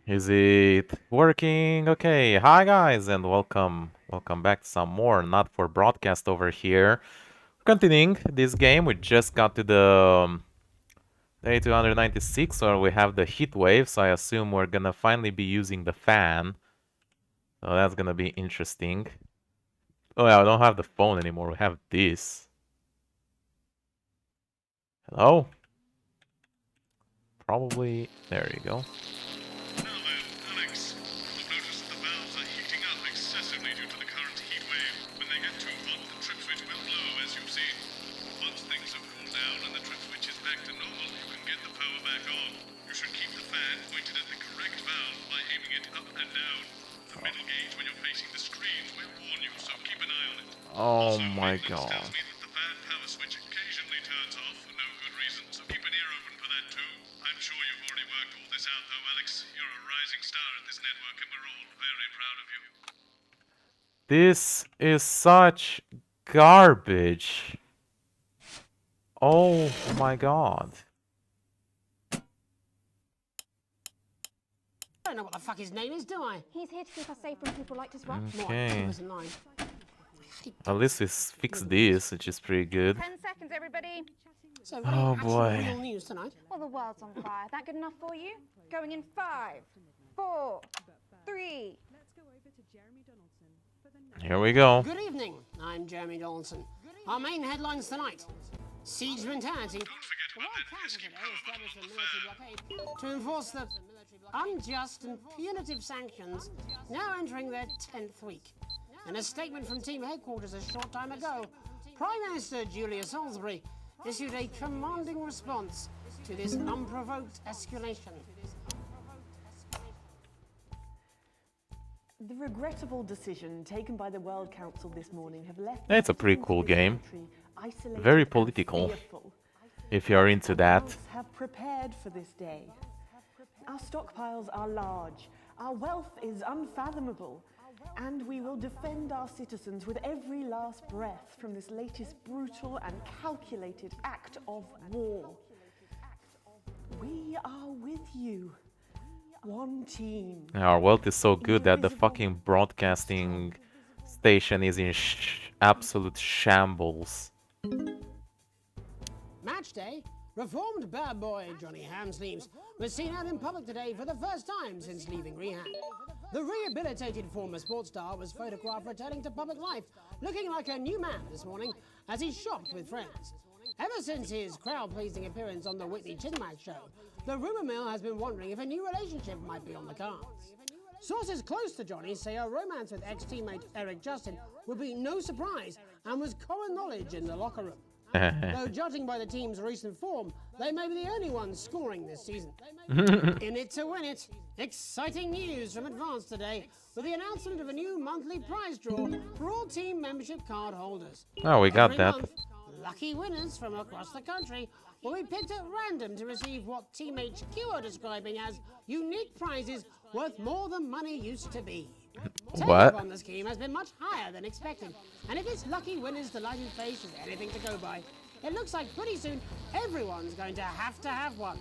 Is it working? Okay, hi guys and welcome back to some more not for broadcast over here. Continuing this game, we just got to the day 296 where we have the heat wave, so I assume we're gonna finally be using the fan. So that's gonna be interesting. Oh yeah, I don't have the phone anymore, we have this. Hello? Probably, there you go. Now then, Alex, you'll have noticed the valves are heating up excessively due to the current heat wave. When they get too hot, the trip switch will blow, as you've seen. Once things have cooled down and the trip switch is back to normal, you can get the power back on. You should keep the fan pointed at the correct valve by aiming it up and down. The middle gauge when you're facing the screens will warn you, so keep an eye on it. Oh Also, my maintenance god. tells me that the fan power switch occasionally turns off for no good reason, so keep an ear open for that too. I'm sure you've already worked all this out though, Alex. You're a rising star at this network and we're all very proud of you. This is such garbage. Oh my god. I don't know what the fuck his name is, do I? He's here to keep us safe from people like Disrupt. Okay. Wasn't mine. At least we fixed this, which is pretty good. 10 seconds, everybody. So, Oh, actual boy. real news tonight. Well, the world's on fire. That good enough for you? Going in 5, 4, 3. Here we go. Good evening. I'm Jeremy Donaldson. Our main headlines tonight: siege mentality. The World Council today established a military blockade to enforce the unjust and punitive sanctions now entering their 10th week. In a statement from team headquarters a short time ago, Prime Minister Julia Salisbury issued a commanding response to this unprovoked escalation. The regrettable decision taken by the World Council this morning have left It's a pretty citizens cool of this game. country isolated Very and political, fearful. if you're into Our that. wealth have prepared for this day. Our stockpiles are large, our wealth is unfathomable, and we will defend our citizens with every last breath from this latest brutal and calculated act of war. We are with you. One team. Our wealth is so good that the fucking broadcasting station is in absolute shambles. Match day. Reformed bad boy Johnny Hamsleeves was seen out in public today for the first time since leaving rehab. The rehabilitated former sports star was photographed returning to public life, looking like a new man this morning as he shopped with friends. Ever since his crowd-pleasing appearance on the Whitney Chinmack show, the rumor mill has been wondering if a new relationship might be on the cards. Sources close to Johnny say a romance with ex-teammate Eric Justin would be no surprise and was common knowledge in the locker room. Though judging by the team's recent form, they may be the only ones scoring this season. In it to win it, exciting news from Advance today with the announcement of a new monthly prize draw for all team membership card holders. Oh, we got Every that. month, lucky winners from across the country will be picked at random to receive what Team HQ are describing as unique prizes worth more than money used to be. Take-up What? on the scheme has been much higher than expected, and if this lucky winner's delighted face is anything to go by, it looks like pretty soon everyone's going to have one.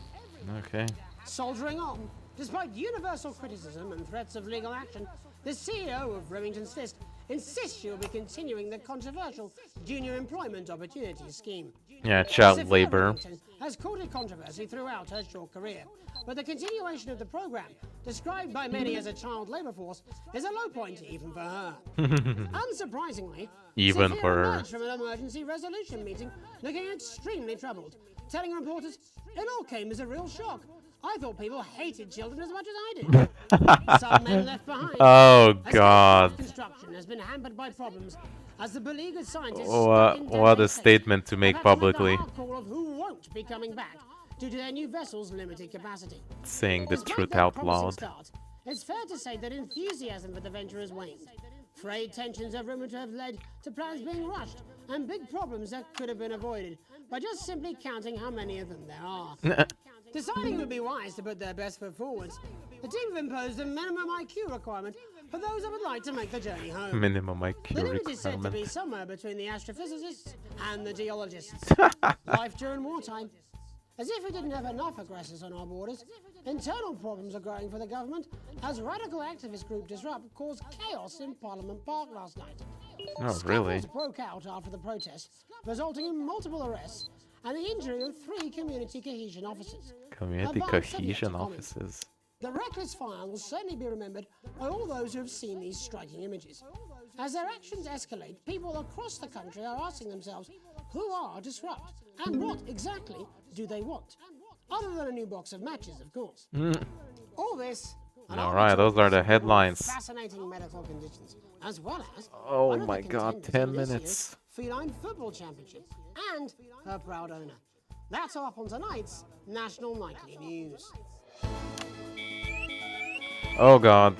Okay. Soldiering on, despite universal criticism and threats of legal action, the CEO of Remington's Fist insists she'll be continuing the controversial Junior Employment Opportunities Scheme. Yeah, child Sophia labor. Remington has courted controversy throughout her short career, but the continuation of the program, described by many as a child labor force, is a low point even for her. Unsurprisingly, Even Sophia for her. emerged from an emergency resolution meeting looking extremely troubled, telling reporters, "It all came as a real shock. I thought people hated children as much as I did." Some men left behind. Oh As god. construction has been hampered by problems as the beleaguered scientists What stuck in a Denmark statement to make have had to make the publicly. hard call of who won't be coming back due to their new vessel's limited capacity. Saying the Despite truth their out promising loud. start, it's fair to say that enthusiasm for the venture has waned. Frayed tensions are rumored to have led to plans being rushed and big problems that could have been avoided by just simply counting how many of them there are. Deciding it would be wise to put their best foot forwards, the team have imposed a minimum IQ requirement for those that would like to make the journey home. Minimum The IQ limit is said to be requirement. somewhere between the astrophysicists and the geologists. Life during wartime. As if we didn't have enough aggressors on our borders, Internal problems are growing for the government as radical activist group Disrupt caused chaos in Parliament Park last night. Oh, really? Scuffles broke out after the protest, resulting in multiple arrests and the injury of 3 community cohesion officers. Community Advance have yet to cohesion comment. offices. The reckless fire will certainly be remembered by all those who have seen these striking images. As their actions escalate, people across the country are asking themselves, who are Disrupt? And what exactly do they want? Other than a new box of matches, of course. All this. and All I'll be right, those talking are the about headlines. Fascinating medical conditions, as well as Oh one of my the God, contenders 10 in this minutes. year's Feline Football Championship and her proud owner. That's all up on tonight's National Nightly News. Oh God.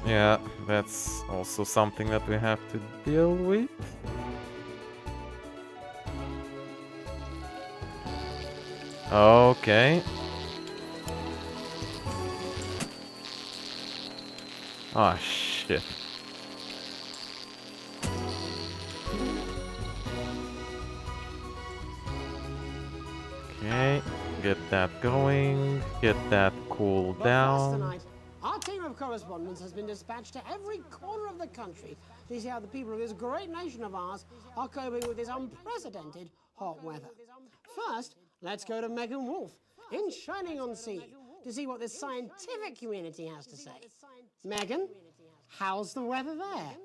Yeah, that's also something that we have to deal with. Okay. Ah, shit. Okay, get that going, get that cooled But first down. tonight, our team of correspondents has been dispatched to every corner of the country to see how the people of this great nation of ours are coping with this unprecedented hot weather. First, let's go to Megan Wolf in Shining-on-Sea to see what this scientific community has to say. Megan, how's the weather there?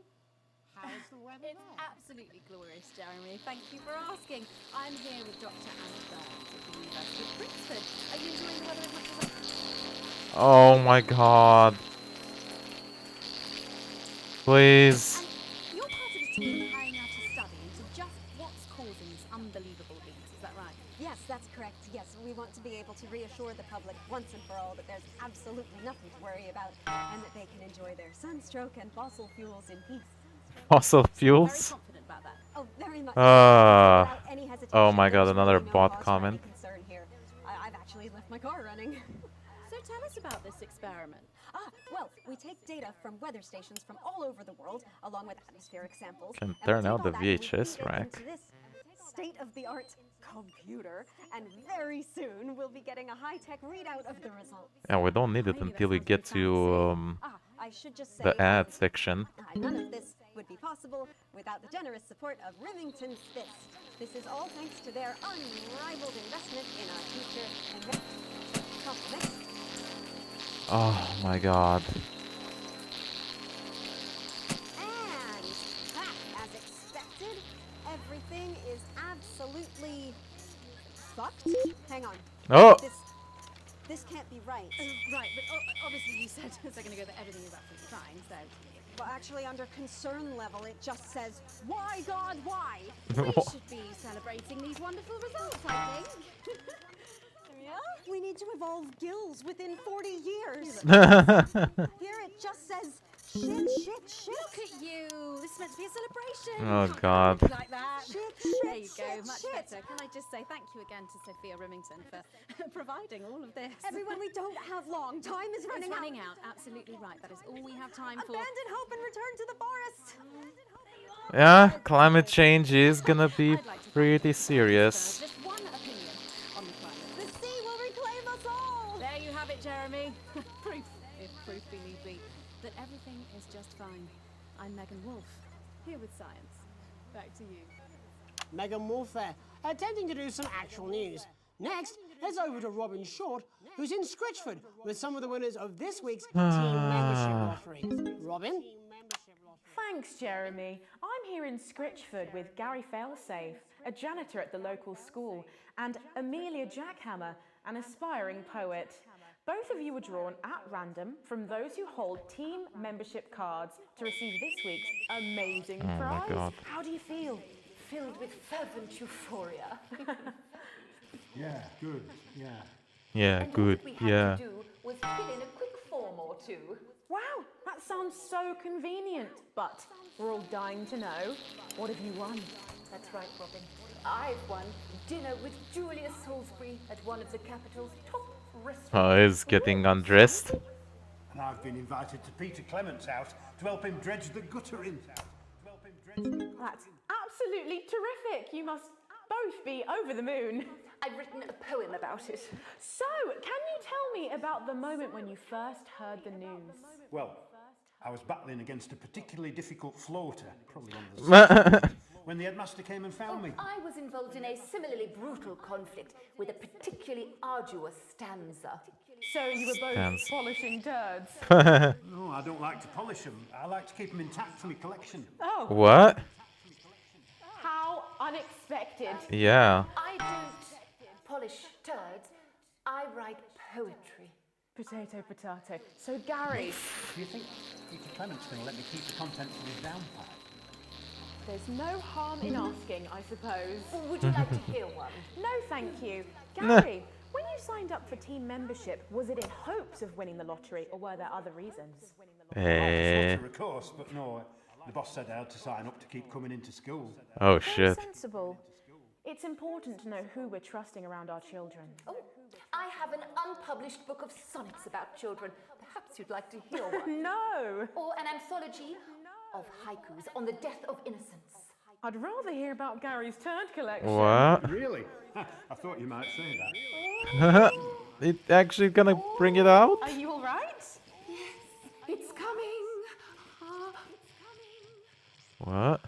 It's absolutely glorious, Jeremy. Thank you for asking. I'm here with Dr. Anna Burns at the University of Brixford. Are you enjoying the weather as much as Oh my God. Please. You're part of a team carrying out a study into just what's causing this unbelievable heat, is that right? Yes, that's correct. Yes, we want to be able to reassure the public once and for all that there's absolutely nothing to worry about and that they can enjoy their sunstroke and fossil fuels in peace. Fossil Very fuels? confident about that. Oh, very much. Uh, Without any hesitation, oh my God, there's another really no bot cause for any comment. concern here. I've actually left my car running. So tell us about this experiment. Well, we take data from weather stations from all over the world, along with atmospheric samples. Can and we turn take out all the that and we VHS feed it rack. into this state-of-the-art computer, and very soon we'll be getting a high-tech readout of the results. And we don't need it until we get to I should just say the ad section. none of this would be possible without the generous support of Rivington's Fist. This is all thanks to their unrivaled investment in our future and compliments. Oh my God. And as expected, everything is absolutely fucked. Hang on. Oh! This can't be right. Right, but obviously you said a second ago that everything is absolutely fine, so... Well, actually, under concern level, it just says, "Why, God, why?" We should be celebrating these wonderful results, I think. Yeah? We need to evolve gills within 40 years. Here it just says, shit. Look at you! This is meant to be a celebration. Oh, Can't God. go like that. Shit, There you go, shit, much shit. better. Can I just say thank you again to Sophia Remington for providing all of this? Everyone, we don't have long. Time is It's running running out. Absolutely right. That is all we have time for. Abandon hope and return to the forest. Yeah, climate change is gonna be I'd like to thank pretty you for serious. just one opinion on the climate. The sea will reclaim us all. There you have it, Jeremy. Proof, if proof be need be, that everything is just fine. I'm Megan Wolf, here with science. Back to you. Megan Wolf there, attempting to do some actual news. Next, let's over to Robin Short, who's in Scritchford with some of the winners of this week's team membership lottery. Robin? Thanks, Jeremy. I'm here in Scritchford with Gary Failsafe, a janitor at the local school, and Amelia Jackhammer, an aspiring poet. Both of you were drawn at random from those who hold team membership cards to receive this week's amazing my prize. God. How do you feel? Filled with fervent euphoria. Yeah, good, yeah. Yeah, good. All we had Yeah. to do was fill in a quick form or two. Wow, that sounds so convenient. But we're all dying to know, what have you won? That's right, Robin. I've won dinner with Julius Salisbury at one of the capital's top restaurants. Oh, he's getting undressed. And I've been invited to Peter Clement's house to help him dredge the gutter in. That's absolutely terrific. You must both be over the moon. I've written a poem about it. So, can you tell me about the moment when you first heard the news? Well, I was battling against a particularly difficult floater, probably one of the when the headmaster came and found me. I was involved in a similarly brutal conflict with a particularly arduous stanza. So you were both Stands. polishing turds. No, I don't like to polish them. I like to keep them intact for my collection. Oh, What? how unexpected. Yeah. I don't polish turds, I write poetry. Potato, potato. So, Gary, Do you think Peter Clement's going to let me keep the contents of his downpipe? there's no harm in asking, I suppose. Would you like to hear one? No, thank you. Gary, when you signed up for team membership, was it in hopes of winning the lottery, or were there other reasons? Eh. Of course, but no. The boss said I had to sign up to keep coming into school. Oh Very shit. sensible. It's important to know who we're trusting around our children. Oh, I have an unpublished book of sonnets about children. Perhaps you'd like to hear one. No! Or an anthology of haikus on the death of innocence. I'd rather hear about Gary's turd collection. What? Really? I thought you might say that. It actually gonna bring it out? Are you all right? It's coming. What?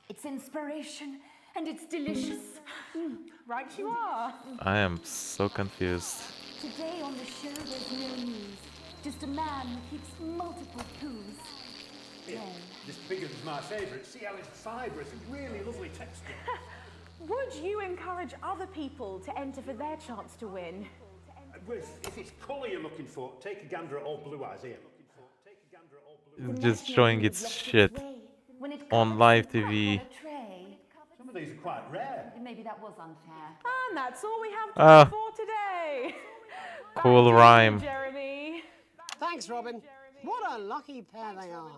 It's inspiration and it's delicious. Right you are. I am so confused. Today on the show there's no news. Just a man who keeps multiple poos. This bigger is my favourite. See how it's fibrous and really lovely texture. Would you encourage other people to enter for their chance to win? Well, if it's colour you're looking for, take a gander at old Blue Eyes here. Just showing its shit on live TV. Some of these are quite rare. Maybe that was unfair. And that's all we have Ah. time for today. Cool Back to you, rhyme. Jeremy. Thanks, Robin. What a lucky pair they are.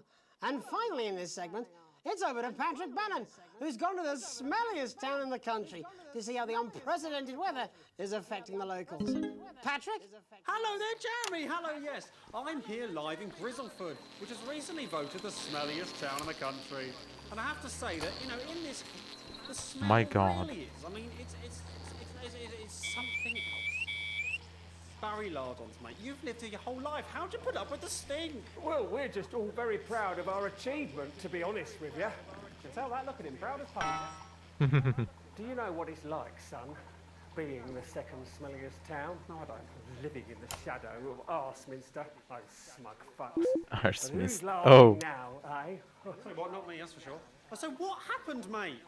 And finally in this segment, it's over to Patrick Bannon, who's gone to the smelliest town in the country to see how the unprecedented weather is affecting the locals. Patrick? Hello there, Jeremy. Hello, yes. I'm here live in Grizzleford, which has recently voted the smelliest town in the country. And I have to say that, you know, in this, the smell My God. really is. I mean, it's something else. Barry Lardons, mate, you've lived here your whole life. How'd you put up with the stink? Well, we're just all very proud of our achievement, to be honest with you. You can tell that, look at him, proud as punch. Do you know what it's like, son, being the second smelliest town? No, I don't. Living in the shadow of Arseminster. Those smug fucks. And who's Arseminster. laughing Oh. now, eh? Tell you what, not me, that's for sure. So what happened, mate?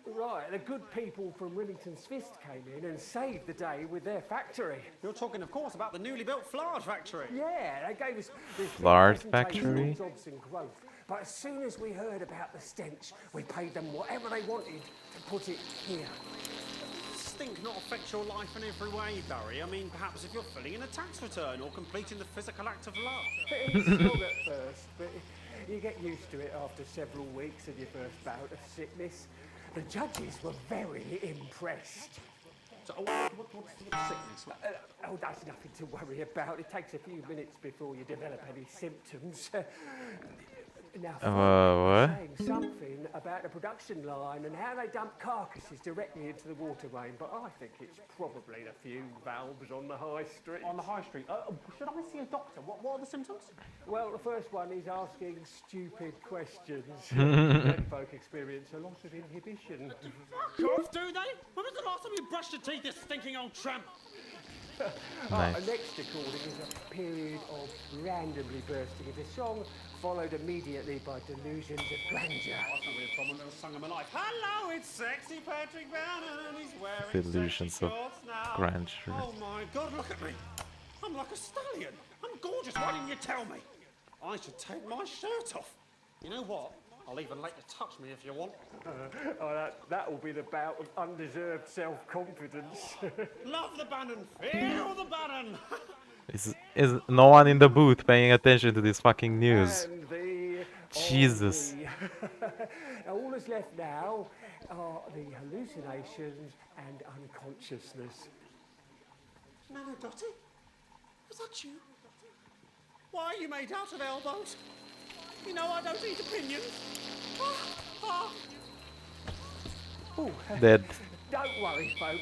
Right, the good people from Remington's Fist came in and saved the day with their factory. You're talking, of course, about the newly built Flard factory. Yeah, they gave us this big Flard presentation on factory? jobs and growth. But as soon as we heard about the stench, we paid them whatever they wanted to put it here. Does stink not affect your life in every way, Barry? I mean, perhaps if you're filling in a tax return or completing the physical act of love. It's strong at first, but you get used to it after several weeks of your first bout of sickness. The judges were very impressed. So, what's sickness? Oh, that's nothing to worry about. It takes a few minutes before you develop any symptoms. Now, What? saying something about the production line and how they dump carcasses directly into the water main, but I think it's probably the fume valves on the high street. On the high street. Should I see a doctor? What are the symptoms? Well, the first one is asking stupid questions. Men folk experience a loss of inhibition. Cough, do they? When was the last time you brushed your teeth, you stinking old tramp? Nice. Next recording is a period of randomly bursting into song, followed immediately by delusions of grandeur. That's not really a problem, little song of my life. Hello, it's sexy Patrick Bannon, and he's wearing Delusions sexy of shorts now. grandeur. Oh my God, look at me. I'm like a stallion. I'm gorgeous. Why didn't you tell me? I should take my shirt off. You know what? I'll even let you touch me if you want. That will be the bout of undeserved self-confidence. Love the Bannon. Feel the Bannon. Is no one in the booth paying attention to this fucking news? And the Jesus. all that's left now are the hallucinations and unconsciousness. Nana Dottie? Is that you? Why are you made out of elbows? You know I don't eat opinions. Dead. Don't worry, folks.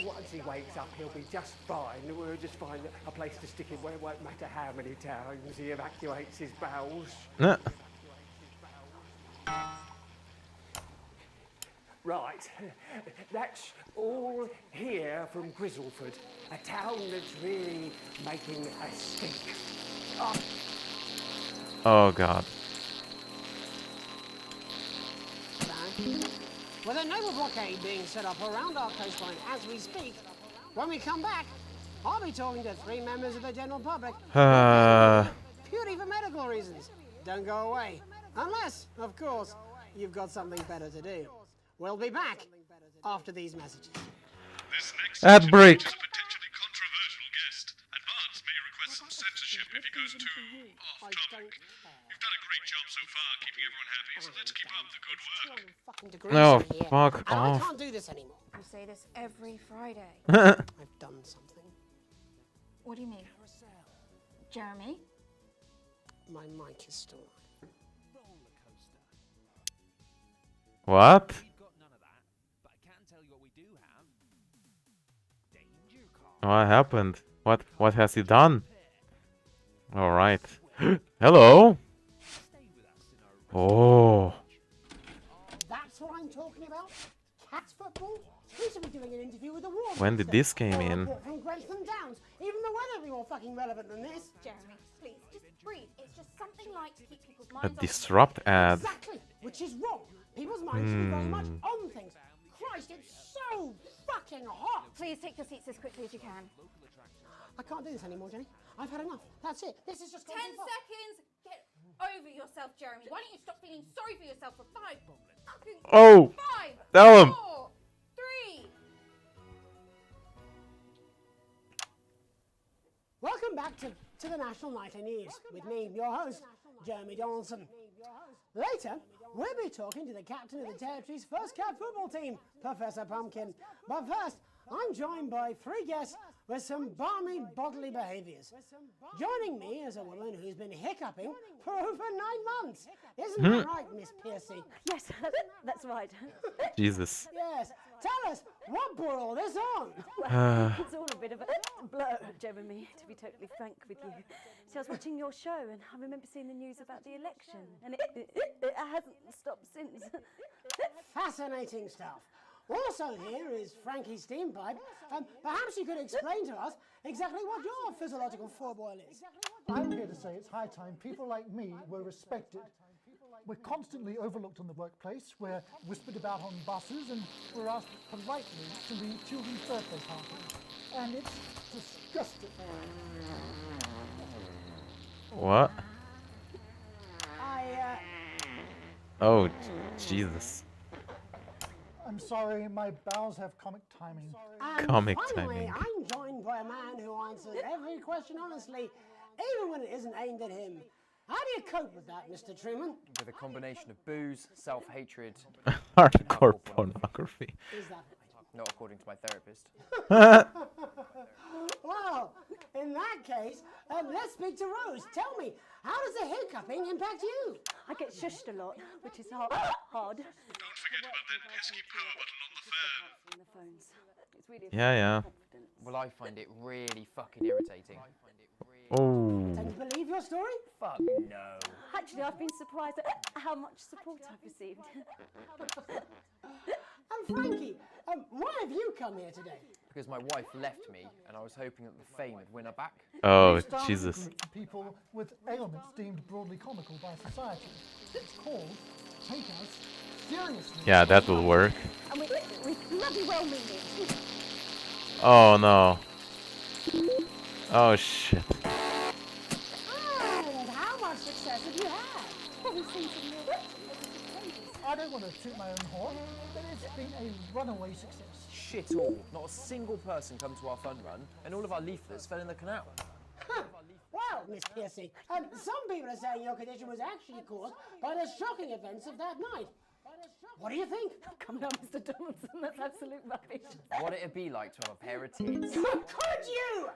Once he wakes up, he'll be just fine. We'll just find a place to stick him where it won't matter how many times he evacuates his bowels. Right, that's all here from Grizzleford, a town that's really making a stink. Oh god. With a naval blockade being set up around our coastline as we speak, when we come back, I'll be talking to 3 members of the general public. Purely for medical reasons. Don't go away. Unless, of course, you've got something better to do. We'll be back after these messages. This next Ad break. is a potentially controversial guest, and Barnes may request some censorship if he goes too off topic. You've done a great job so far keeping everyone happy, so let's keep up the good work. No, fuck And I off. can't do this anymore. You say this every Friday. I've done something. What do you mean? Jeremy? My mic is still on. What? What happened? What has he done? All right. Hello. Oh. That's what I'm talking about? Cats football? We should be doing an interview with the war. When did this came in? From Grantham Downs. Even the weather will be more fucking relevant than this. Jeremy, please, just breathe. It's just something like to keep people's A minds off. disrupt ad. Exactly, which is wrong. People's minds should be very much on things. Christ, it's so fucking hot. Please take your seats as quickly as you can. I can't do this anymore, Jenny. I've had enough. That's it. This is just 10 seconds. Get over yourself, Jeremy. Why don't you stop feeling sorry for yourself for 5 fucking Oh. 5, Tell him. 4, 3. Welcome back to the National Nightly News with me, your host, Jeremy Donaldson. Later, we'll be talking to the captain of the Territory's first cat football team, Professor Pumpkin. But first, I'm joined by 3 guests with some balmy bodily behaviours. Joining me is a woman who's been hiccuping for over 9 months. Isn't that right, Miss Piercy? Yes, that's right. Jesus. Yes. Tell us, what brought all this on? Well, it's all a bit of a blur, Jeremy, to be totally frank with you. So I was watching your show and I remember seeing the news about the election and it hasn't stopped since. Fascinating stuff. Also here is Frankie Steampipe. Perhaps you could explain to us exactly what your physiological foreboil is. I'm here to say it's high time people like me were respected. We're constantly overlooked in the workplace, we're whispered about on buses, and we're asked politely to leave children's birthday parties. And it's disgusting. What? Oh, Jesus. I'm sorry, my bowels have comic timing. And Comic finally, timing. I'm joined by a man who answers every question honestly, even when it isn't aimed at him. How do you cope with that, Mr. Truman? With a combination of booze, self-hatred, Hardcore pornography. Is that not according to my therapist. Well, in that case, let's speak to Rose. Tell me, how does the hiccuping impact you? I get shushed a lot, which is hard. Don't forget about that pesky power button on the fan. On the phones. It's really Yeah. Well, I find it really fucking irritating. Oh. Can you believe your story? Fuck no. Actually, I've been surprised at how much support I've received. And Frankie, why have you come here today? Because my wife left me, and I was hoping that the fame would win her back. Oh, Jesus. Groups of people with ailments deemed broadly comical by society. It's called Take Us Seriously. Yeah, that will work. And we bloody well mean it. Oh, no. Oh, shit. And how much success have you had? Well, we've seen some real I don't want to toot my own horn, but it's been a runaway success. Shit all. Not a single person come to our fun run, and all of our leaflets fell in the canal. Huh. Well, Miss Piercy, some people are saying your condition was actually caused by the shocking events of that night. What do you think? Come on, Mr. Donaldson, that's absolute rubbish. What it'd be like to have a pair of tits. Could you?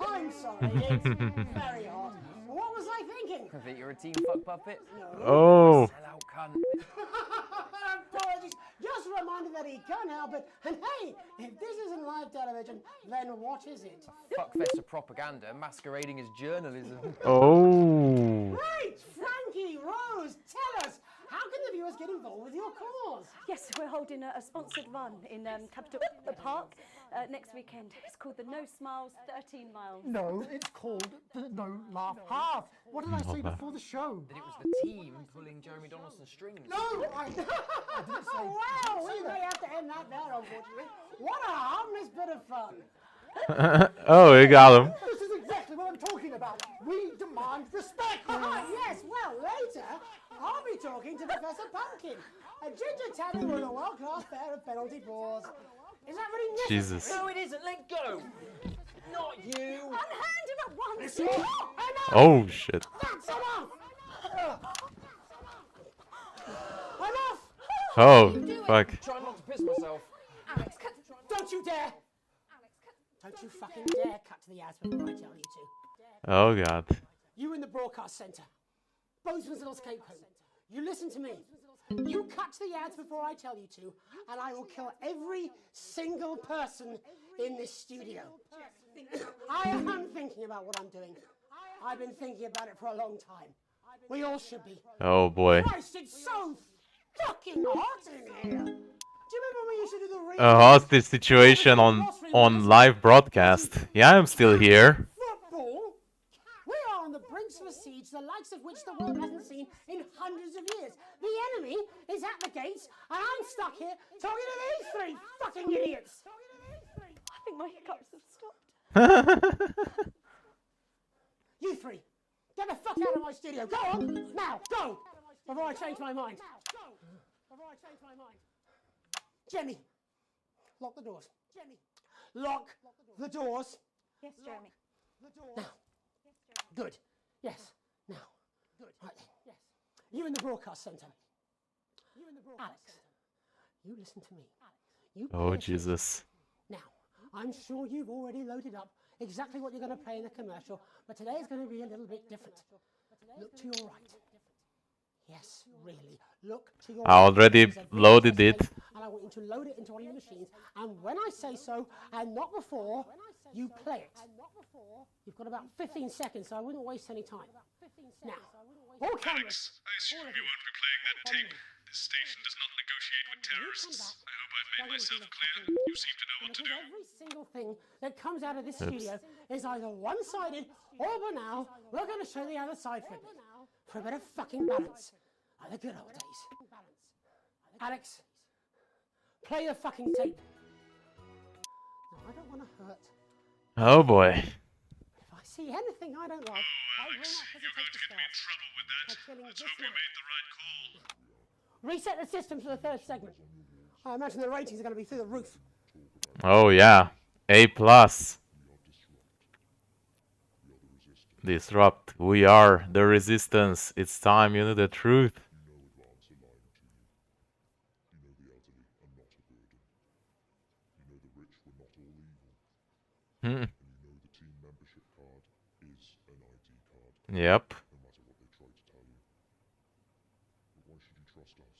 I'm sorry, it's very hot. What was I thinking? That you're a team fuck puppet? Oh. Sellout cunt. Apologies. Just Just a reminder that he can't help it. And hey, if this isn't live television, then what is it? Fuckfest of propaganda masquerading as journalism. Oh. Right, Frankie, Rose, tell us, how can the viewers get involved with your cause? Yes, we're holding a sponsored run in Capital Park next weekend. It's called the No Smiles 13 Miles. No, it's called the No Laugh Half. What did I say before the show? That it was the team pulling Jeremy Donaldson's strings. No, I didn't say. Wow, we may have to end that there, unfortunately. What a harmless bit of fun. Oh, you got him. This is exactly what I'm talking about. We demand respect. Yes, well, later, I'll be talking to Professor Pumpkin, a ginger tabby with a world-class pair of penalty paws. Is that really necessary? Jesus. No, it isn't. Let go. Not you. Unhand him at once. Enough. Oh, shit. That's enough. Enough. Oh, fuck. Try not to piss myself. Alex, don't you dare. Don't you fucking dare cut to the ads before I tell you to. Oh, God. You in the broadcast centre. Bozeman's little scapegoat. You listen to me. You cut to the ads before I tell you to, and I will kill every single person in this studio. I am thinking about what I'm doing. I've been thinking about it for a long time. We all should be. Oh, boy. Christ, it's so fucking hot in here. Do you remember when we used to do the reading? A hostage situation on live broadcast. Yeah, I'm still here. Football? We are on the brinks of a siege, the likes of which the world hasn't seen in hundreds of years. The enemy is at the gates, and I'm stuck here talking to these three fucking idiots. I think my hiccups have stopped. You three, get the fuck out of my studio. Go on, now, go, before I change my mind. Jenny, lock the doors. Lock the doors. Yes, Jeremy. Now. Good. Yes. Now. Good. Right. Yes. You in the broadcast centre. Alex, you listen to me. You pay Oh, attention. Jesus. Now, I'm sure you've already loaded up exactly what you're going to play in the commercial, but today is going to be a little bit different. Look to your right. Yes, really. Look to your I right. already There's a big loaded press it. plate, and I want you to load it into one of your machines, and when I say so, and not before, you play it. You've got about 15 seconds, so I wouldn't waste any time. Now, all cameras. Alex, I assume you won't be playing that tape. This station does not negotiate with terrorists. I hope I've made myself clear. You seem to know what to do. Every single thing that comes out of this studio is either one-sided or banal. We're going to show the other side for a bit of fucking balance. Like the good old days. Alex, play the fucking tape. No, I don't want to hurt. Oh, boy. If I see anything I don't like, I will not hesitate to start. Trouble with that. Let's hope you made the right call. Reset the system for the third segment. I imagine the ratings are going to be through the roof. Oh, yeah. A+. Disrupt. We are the resistance. It's time you know the truth. Hmm. Yep. Why should you trust us?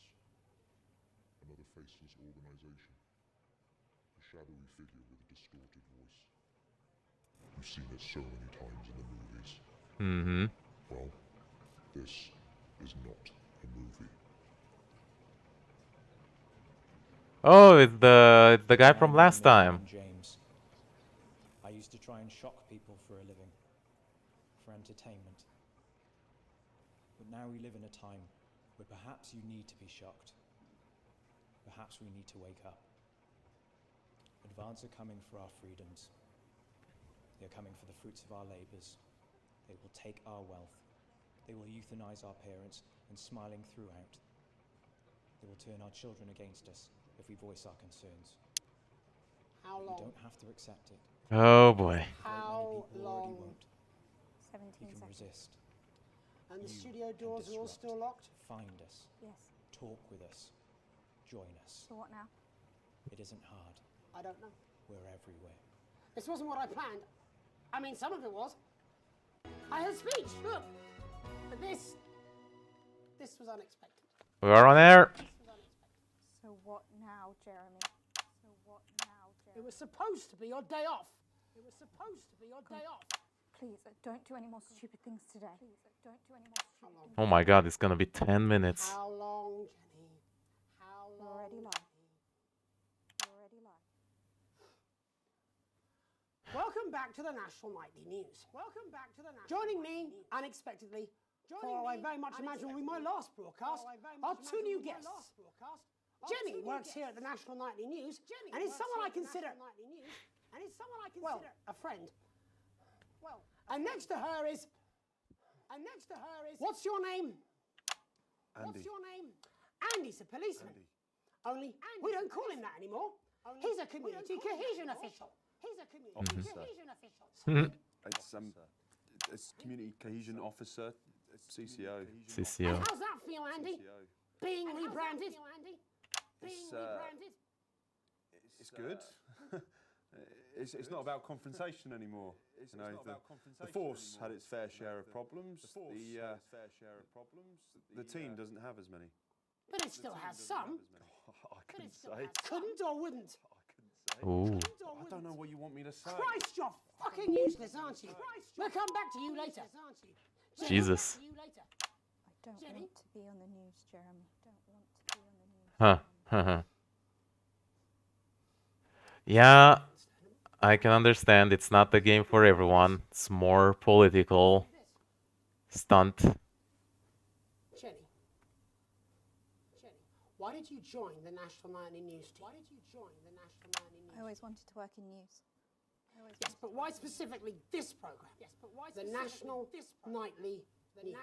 Another faceless organization. A shadowy figure with a distorted voice. You've seen it so many times in the movies. Mm-hmm. Well, this is not a movie. Oh, it's the guy from last time. James. I used to try and shock people for a living, for entertainment. But now we live in a time where perhaps you need to be shocked. Perhaps we need to wake up. Advance are coming for our freedoms. They're coming for the fruits of our labors. They will take our wealth. They will euthanize our parents and smiling throughout. They will turn our children against us if we voice our concerns. How long? You don't have to accept it. Oh, boy. How long? 17 You can seconds. resist. And the You studio can doors are all disrupt. still locked? Find us. Yes. Talk with us. Join us. So what now? It isn't hard. I don't know. We're everywhere. This wasn't what I planned. I mean, some of it was. I had a speech, look. But this was unexpected. We are on air. So what now? now, Jeremy? So what now, Jeremy? It was supposed to be your day off. It was supposed to be your day off. Please, don't do any more stupid things today. Please, don't do any more stupid things. Oh my god, it's gonna be 10 minutes. How long, Jenny? How long? You're already live. You're already live. Welcome back to the National Nightly News. Welcome back to the National Joining me unexpectedly for I very much imagine will be my last broadcast are two new guests. Jenny works here at the National Nightly News and is someone I consider well, a friend. Well, and next to her is what's your name? Andy. What's your name? Andy's a policeman. Only we don't call him that anymore. He's a community cohesion official. He's a community cohesion official. It's community cohesion officer, CCO. CCO. And how's that feel, Andy? Being rebranded? It's good. It's not about confrontation anymore. You know, the force had its fair share of problems. The team doesn't have as many. But it still has some. I couldn't say. Couldn't or wouldn't? Ooh. I don't know what you want me to say. Christ, you're fucking useless, aren't you? We'll come back to you later. Jesus. I don't want to be on the news, Jeremy. Don't want to be on the news. Huh. Yeah, I can understand it's not the game for everyone. It's more political stunt. Jenny, why did you join the National Nightly News team? I always wanted to work in news. Yes, but why specifically this program? Yes, but why the National Nightly News?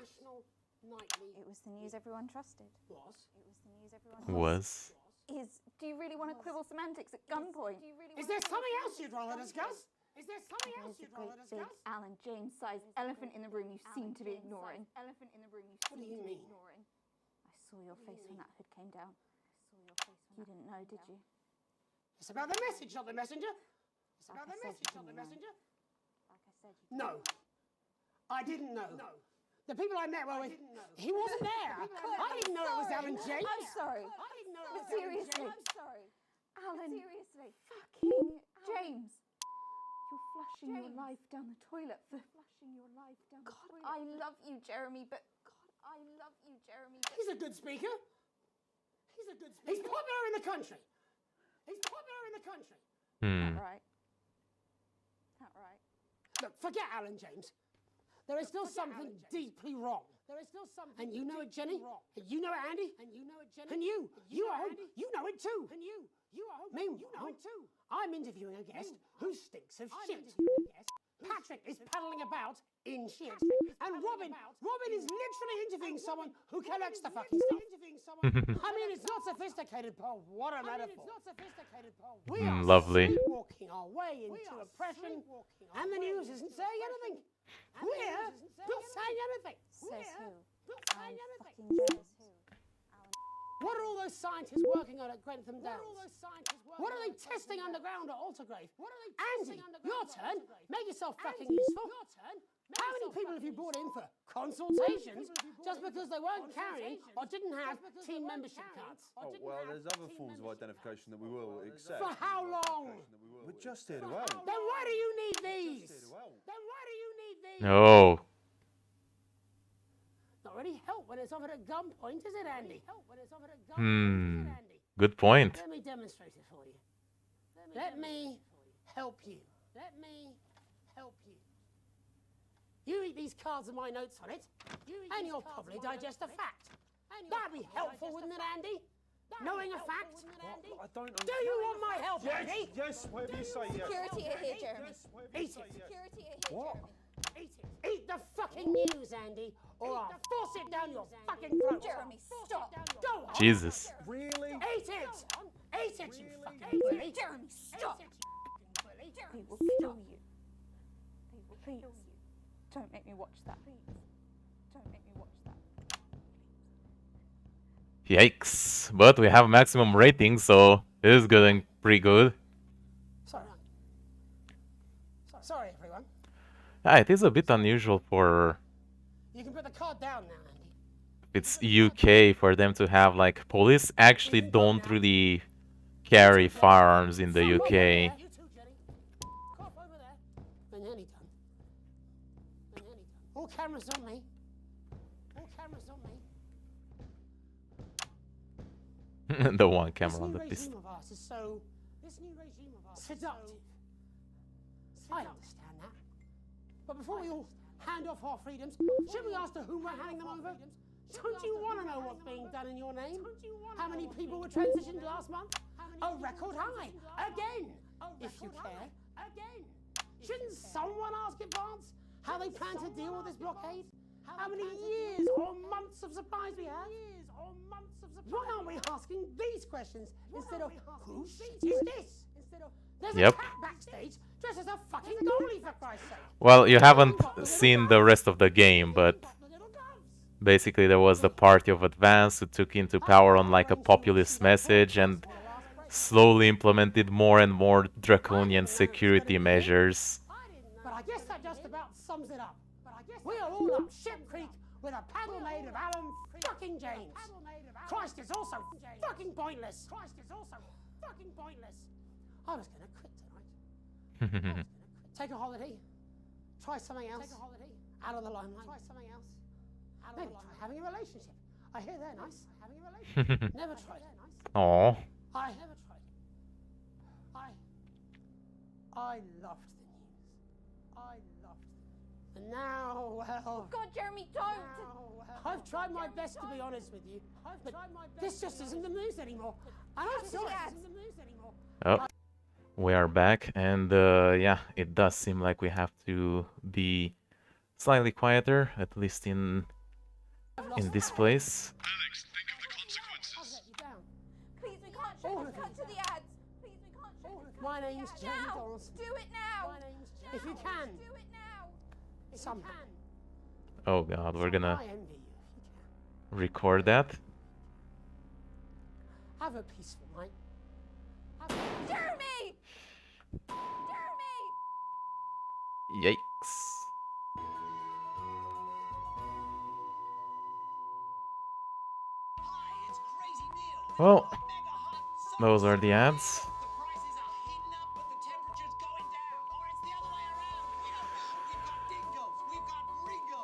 It was the news everyone trusted. It was the news everyone Was. Do you really want to quibble semantics at gunpoint? Is there something else you'd rather discuss? Is there something else you'd rather Big discuss? Alan James-sized elephant in the room you seem to be ignoring. What do you mean? I saw your face when that hood came down. You didn't know, did you? It's about the message, not the messenger. It's about the message, not the messenger. Like I said, No, I didn't know. No. The people I met were with. He wasn't there. I didn't know it was Alan James. I'm sorry. I didn't know it But was Alan seriously. James. I'm sorry. Alan. Seriously. Fucking James. You're flushing your life down the toilet for flushing your life down the toilet. I love you, Jeremy, but I love you, Jeremy. He's a good speaker. He's popular in the country. He's popular in the country. Hmm. Right. That right. Look, forget Alan James. There is still something deeply wrong. There is still something. And you know it, Jenny. And you know it, Andy. And you know it, Jenny. And you at home, you know it too. And you at home, you know it too. I'm interviewing a guest who stinks of shit. Patrick is paddling about in shit. And Robin is literally interviewing someone who collects the fucking stuff. I mean, it's not sophisticated, Paul. What a metaphor. We are Lovely. sleepwalking our way into oppression, and the news isn't saying anything. We're not saying anything. Says who? Saying anything. Fucking James. What are all those scientists working on at Grentham Downs? What are they testing underground at Altergrave? Andy, your turn. Make yourself fucking useful. How many people have you brought in for consultations just because they weren't carrying or didn't have team membership cards? Oh, well, there's other forms of identification that we will accept. For how long? We're just here to help. Then why do you need these? Then why do you need these? Oh. Not really help when it's offered at gunpoint, is it, Andy? Good point. Let me demonstrate it for you. Let me help you. Let me help you. You read these cards with my notes on it, and you'll probably digest a fact. That'd be helpful, wouldn't it, Andy? Knowing a fact? I don't Do you want my help, Andy? Yes, whatever you say, yes. Security are here, Jeremy. Eat it. Security are here, What? Jeremy. Eat it. Eat the fucking news, Andy, or I'll force it down your fucking throat. Jeremy, stop. Go on. Jesus. Really? Eat it. Eat it, you fucking bully. Jeremy, stop. They will kill you. They will kill you. Don't make me watch that. Please. Don't make me watch that. Yikes. But we have maximum rating, so it is getting pretty good. Sorry, everyone. Yeah, it is a bit unusual for You can put the card down now, Andy. it's UK for them to have like police actually don't really carry firearms in the UK. You too, Jenny. Cough over there. We're nearly done. We're nearly done. All cameras on me. All cameras on me. The one camera on the This pistol. new regime of ours is so seductive. I understand that. But before we all hand off our freedoms, should we ask to whom we're handing them over? Don't you want to know what's being done in your name? How many people were transitioned last month? A record high. Again. If you care. Again. Shouldn't someone ask advance how they plan to deal with this blockade? How many years or months of supplies we have? Why aren't we asking these questions instead of whose seat is this? There's Yep. a cat backstage dressed as a fucking goalie, for Christ's sake. Well, you haven't seen the rest of the game, but basically there was the party of advance who took into power on like a populist message and slowly implemented more and more draconian security measures. But I guess that just about sums it up. We are all up Ship Creek with a paddle made of Alan fucking James. Christ is also fucking pointless. I was gonna quit tonight. Take a holiday. Try something else. Out of the limelight. Maybe try having a relationship. I hear they're nice. Never tried. Aww. I never tried. I loved the news. And now, well... God, Jeremy, don't! I've tried my best to be honest with you, but this just isn't the news anymore. And I'm sorry. Oh, we are back, and yeah, it does seem like we have to be slightly quieter, at least in this place. Please, we can't show this. Cut to the ads. Please, we can't show this. My name's Jamie Donaldson. Do it now. If you can. Do it now. Somehow. Oh god, we're gonna I envy you. record that. Have a peaceful night. Jeremy! Jeremy! Yikes. Well, those are the ads.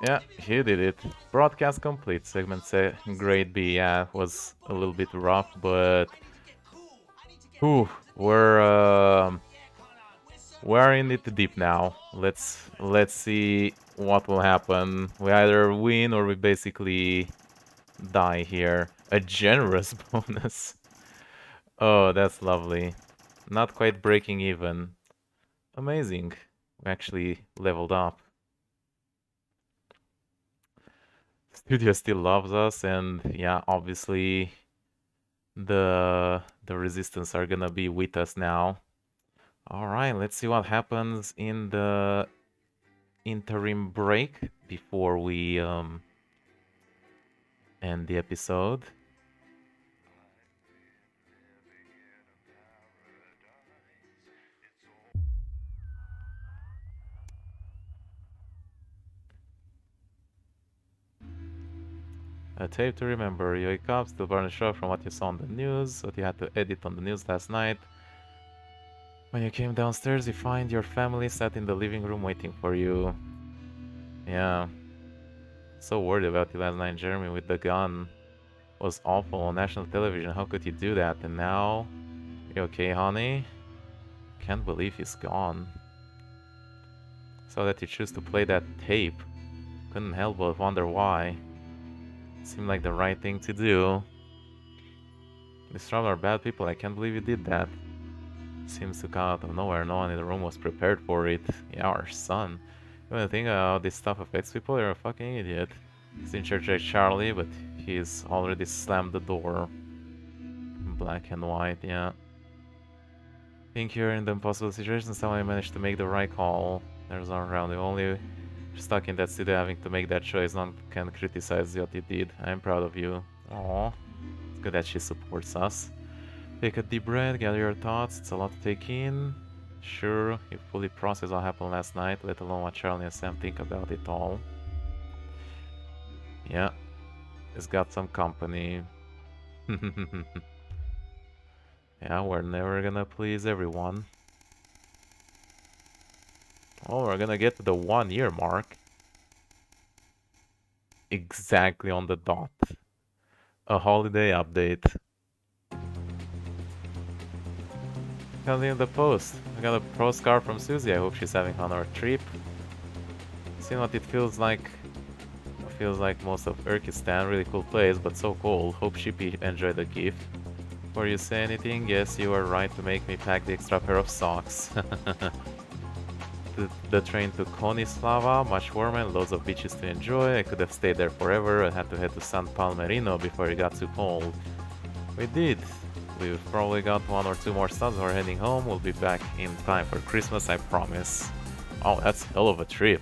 Yeah, he did it. Broadcast complete. Segment grade B. Yeah, was a little bit rough, but we're in it deep now. Let's see what will happen. We either win or we basically die here. A generous bonus. Oh, that's lovely. Not quite breaking even. Amazing. We actually leveled up. Studio still loves us, and yeah, obviously the resistance are gonna be with us now. All right, let's see what happens in the interim break before we end the episode. A tape to remember. You wake up, still burn a shock from what you saw on the news, what you had to edit on the news last night. When you came downstairs, you find your family sat in the living room waiting for you. Yeah. So worried about you last night, Jeremy, with the gun. Was awful on national television. How could you do that? And now, you okay, honey? Can't believe he's gone. So that you choose to play that tape. Couldn't help but wonder why. Seemed like the right thing to do. These trouble are bad people. I can't believe you did that. Seems to come out of nowhere. No one in the room was prepared for it. Yeah, our son. You wanna think how this stuff affects people? You're a fucking idiot. He's in church like Charlie, but he's already slammed the door. Black and white, yeah. Think you're in the impossible situation. Someone managed to make the right call. There's no around. The only stuck in that studio having to make that choice. None can criticize what you did. I'm proud of you. Aww. It's good that she supports us. Take a deep breath, gather your thoughts. It's a lot to take in. Sure, you fully process what happened last night, let alone what Charlie and Sam think about it all. Yeah, it's got some company. Yeah, we're never gonna please everyone. Oh, we're gonna get to the 1 year mark. Exactly on the dot. A holiday update. Continue the post. I got a postcard from Susie. I hope she's having fun on her trip. Seeing what it feels like. Feels like most of Urkistan. Really cool place, but so cold. Hope Shippy enjoyed the gift. Before you say anything, yes, you are right to make me pack the extra pair of socks. The train to Konislava, much warmer and loads of beaches to enjoy. I could have stayed there forever. I had to head to San Palmerino before it got too cold. We did. We've probably got 1 or 2 more stops. We're heading home. We'll be back in time for Christmas, I promise. Oh, that's hell of a trip.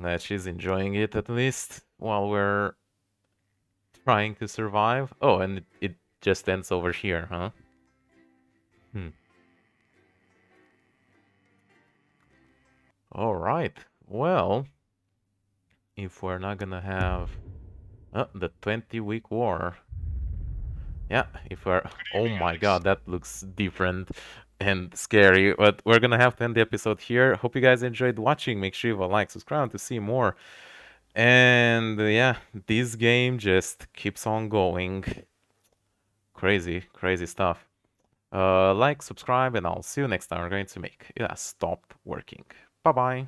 That she's enjoying it at least while we're trying to survive. Oh, and it just ends over here, huh? Alright, well, if we're not gonna have the 20-week war. Yeah, if we're... Oh my god, that looks different and scary. But we're gonna have to end the episode here. Hope you guys enjoyed watching. Make sure you like, subscribe to see more. And yeah, this game just keeps on going. Crazy, crazy stuff. Like, subscribe, and I'll see you next time. We're going to make it stop working. Bye-bye.